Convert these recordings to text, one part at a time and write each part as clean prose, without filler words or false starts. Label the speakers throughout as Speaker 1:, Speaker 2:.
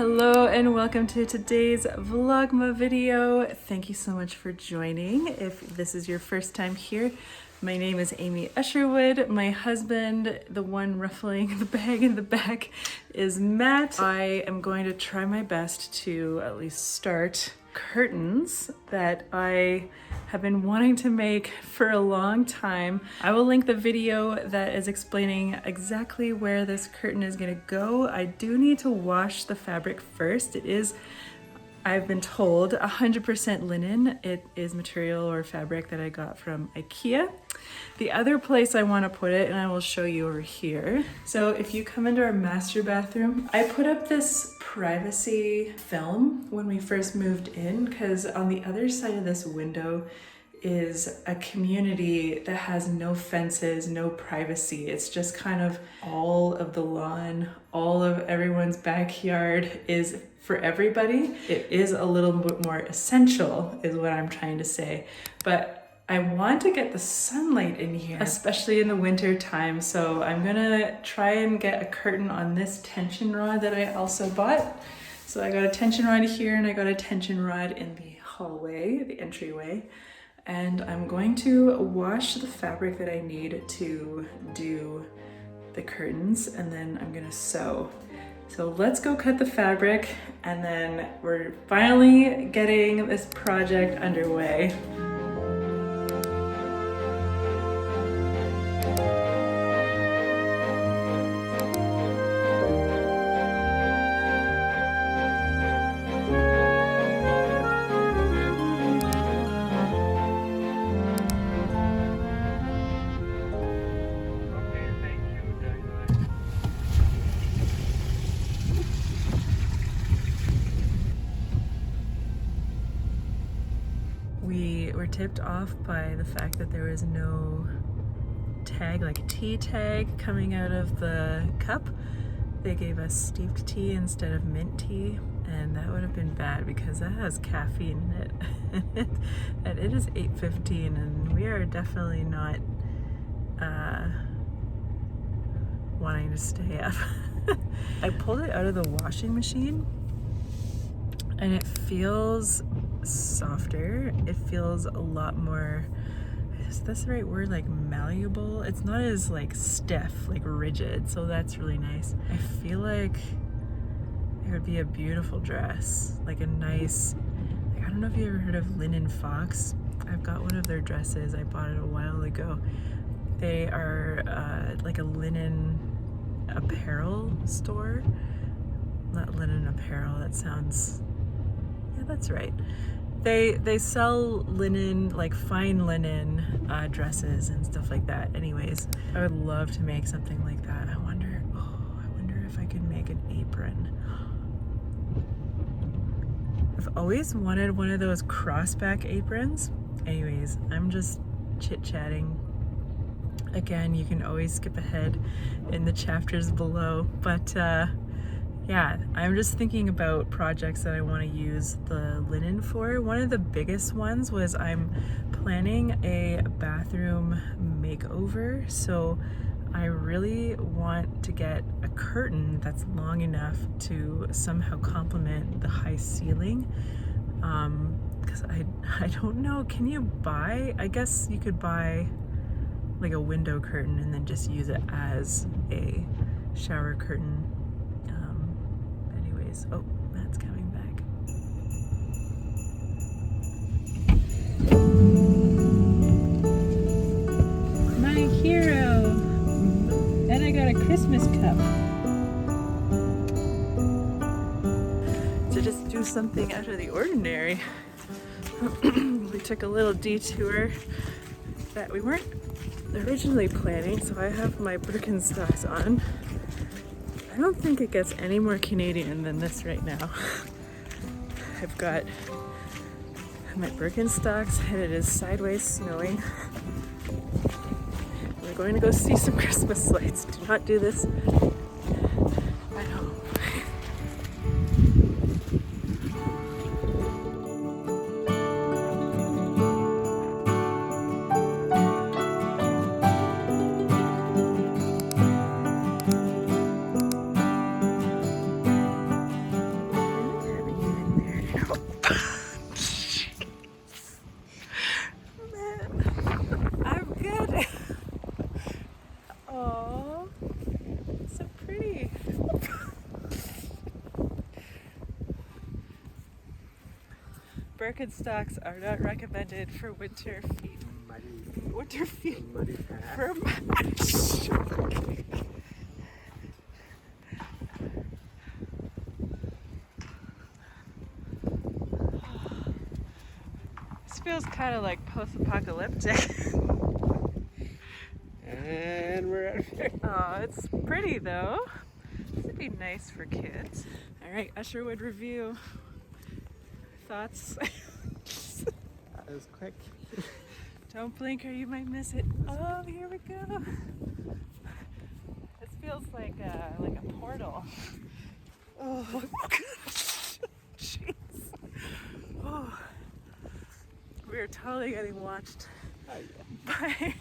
Speaker 1: Hello and welcome to today's Vlogma video. Thank you so much for joining. If this is your first time here, my name is Amy Usherwood. My husband, the one ruffling the bag in the back, is Matt. I am going to try my best to at least start curtains that I have been wanting to make for a long time. I will link the video that is explaining exactly where this curtain is gonna go. I do need to wash the fabric first. It is, I've been told, 100% linen. It is material or fabric that I got from IKEA. The other place I want to put it, and I will show you over here. So if you come into our master bathroom, I put up this privacy film when we first moved in because on the other side of this window is a community that has no fences, no privacy. It's just kind of all of the lawn, all of everyone's backyard is for everybody. It is a little bit more essential is what I'm trying to say. But I want to get the sunlight in here, especially in the winter time. So I'm gonna try and get a curtain on this tension rod that I also bought. So I got a tension rod here and I got a tension rod in the hallway, the entryway. And I'm going to wash the fabric that I need to do the curtains, and then I'm gonna sew. So let's go cut the fabric, and then we're finally getting this project underway. We were tipped off by the fact that there was no tag, like a tea tag, coming out of the cup. They gave us steeped tea instead of mint tea, and that would have been bad because that has caffeine in it. And it is 8:15 and we are definitely not wanting to stay up. I pulled it out of the washing machine and it feels softer. It feels a lot more, is this the right word, like malleable? It's not as like stiff, like rigid, so that's really nice. I feel like it would be a beautiful dress, like a nice, like, I don't know if you ever heard of Linen Fox. I've got one of their dresses. I bought it a while ago. They are like a linen apparel store. Not linen apparel, that sounds, yeah, that's right. They sell linen, like fine linen dresses and stuff like that. Anyways, I would love to make something like that. I wonder if I could make an apron. I've always wanted one of those crossback aprons. Anyways, I'm just chit-chatting. Again, you can always skip ahead in the chapters below, but yeah, I'm just thinking about projects that I want to use the linen for. One of the biggest ones was I'm planning a bathroom makeover, so I really want to get a curtain that's long enough to somehow complement the high ceiling. Because I don't know, can you buy, I guess you could buy like a window curtain and then just use it as a shower curtain. Oh, Matt's coming back. My hero! And I got a Christmas cup. To just do something out of the ordinary. We took a little detour that we weren't originally planning, so I have my Birkenstocks on. I don't think it gets any more Canadian than this right now. I've got my Birkenstocks and it is sideways snowing. We're going to go see some Christmas lights. Do not do this at home. Birkenstocks are not recommended for winter feet.
Speaker 2: Muddy.
Speaker 1: Winter feet.
Speaker 2: Muddy path.
Speaker 1: For This feels kind of like post-apocalyptic.
Speaker 2: And we're out here.
Speaker 1: Oh, it's pretty though. This would be nice for kids. All right, Usherwood review. Thoughts?
Speaker 2: That was quick.
Speaker 1: Don't blink or you might miss it. Oh, here we go. This feels like a portal. Oh, jeez. Oh, we are totally getting watched.
Speaker 2: Oh, yeah.
Speaker 1: By,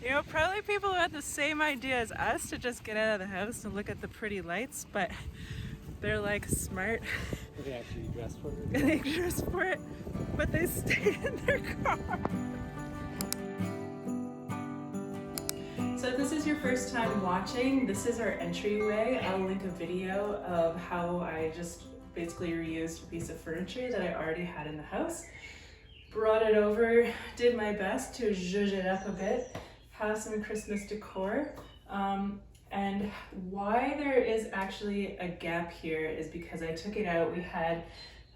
Speaker 1: you know, probably people who had the same idea as us to just get out of the house and look at the pretty lights, but they're like smart.
Speaker 2: They actually dress for it.
Speaker 1: And they dress for it, but they stay in their car. So if this is your first time watching, this is our entryway. I'll link a video of how I just basically reused a piece of furniture that I already had in the house. Brought it over, did my best to zhuzh it up a bit, have some Christmas decor. And why there is actually a gap here is because I took it out. We had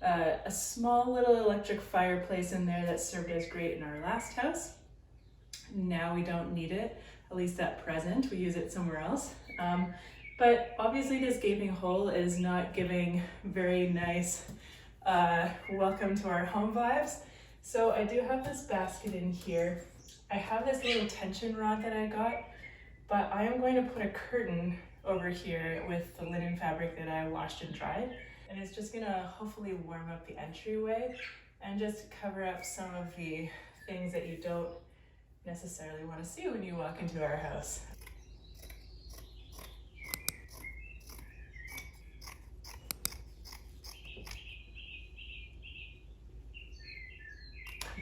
Speaker 1: a small little electric fireplace in there that served us great in our last house. Now we don't need it, at least at present. We use it somewhere else. But obviously this gaping hole is not giving very nice welcome to our home vibes. So I do have this basket in here. I have this little tension rod that I got, but I am going to put a curtain over here with the linen fabric that I washed and dried. And it's just gonna hopefully warm up the entryway and just cover up some of the things that you don't necessarily want to see when you walk into our house.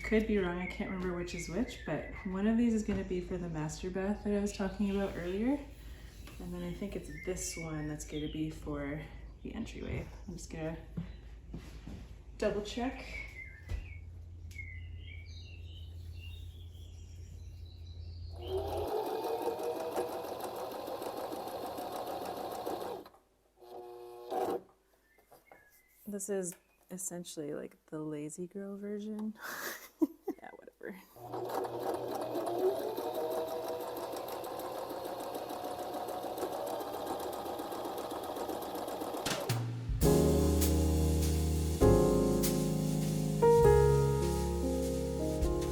Speaker 1: Could be wrong, I can't remember which is which, but one of these is going to be for the master bath that I was talking about earlier, and then I think it's this one that's going to be for the entryway. I'm just going to double check. This is essentially like the lazy girl version. Yeah, whatever.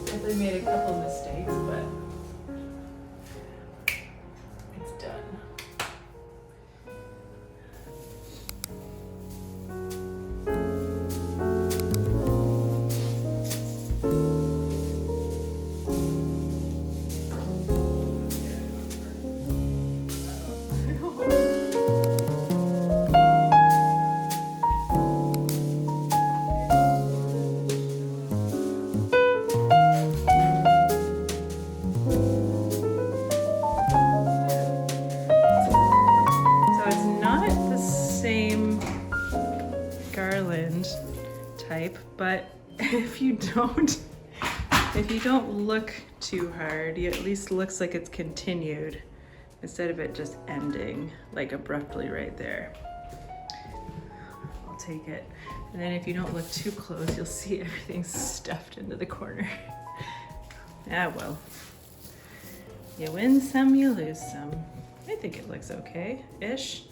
Speaker 1: Definitely made a couple mistakes, but it's done. Garland type, but if you don't look too hard, it at least looks like it's continued instead of it just ending like abruptly right there. I'll take it. And then if you don't look too close, you'll see everything's stuffed into the corner. Ah, well, you win some, you lose some. I think it looks okay-ish.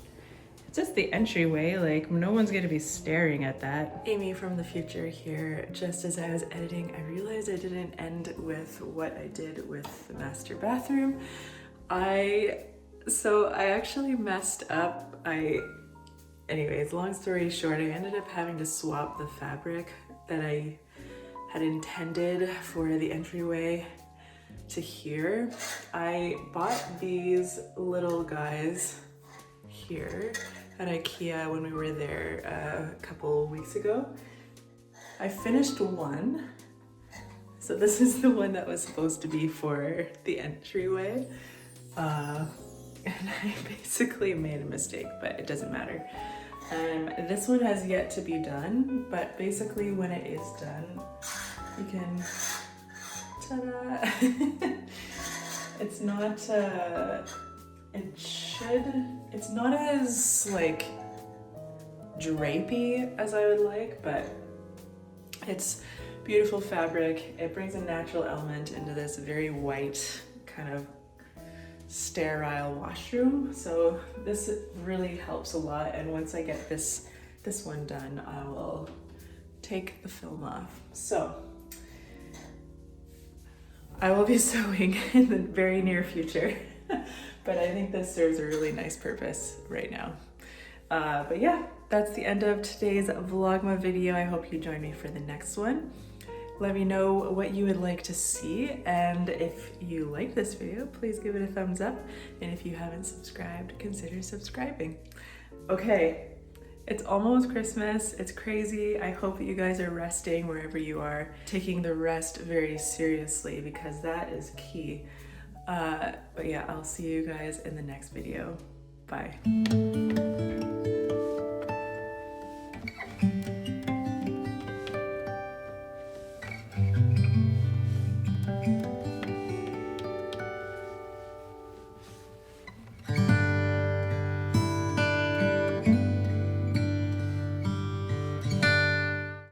Speaker 1: It's just the entryway, like no one's gonna be staring at that. Amy from the future here. Just as I was editing, I realized I didn't end with what I did with the master bathroom. So I actually messed up. Anyways, long story short, I ended up having to swap the fabric that I had intended for the entryway to here. I bought these little guys here at IKEA when we were there a couple weeks ago. I finished one. So this is the one that was supposed to be for the entryway. And I basically made a mistake, but it doesn't matter. This one has yet to be done, but basically when it is done, you can, ta-da! It's not, it's not as like drapey as I would like, but it's beautiful fabric. It brings a natural element into this very white kind of sterile washroom, so this really helps a lot. And once I get this one done, I will take the film off. So I will be sewing in the very near future, but I think this serves a really nice purpose right now. But yeah, that's the end of today's Vlogma video. I hope you join me for the next one. Let me know what you would like to see, and if you like this video, please give it a thumbs up, and if you haven't subscribed, consider subscribing. Okay, it's almost Christmas. It's crazy. I hope that you guys are resting wherever you are, taking the rest very seriously, because that is key. But yeah, I'll see you guys in the next video. Bye.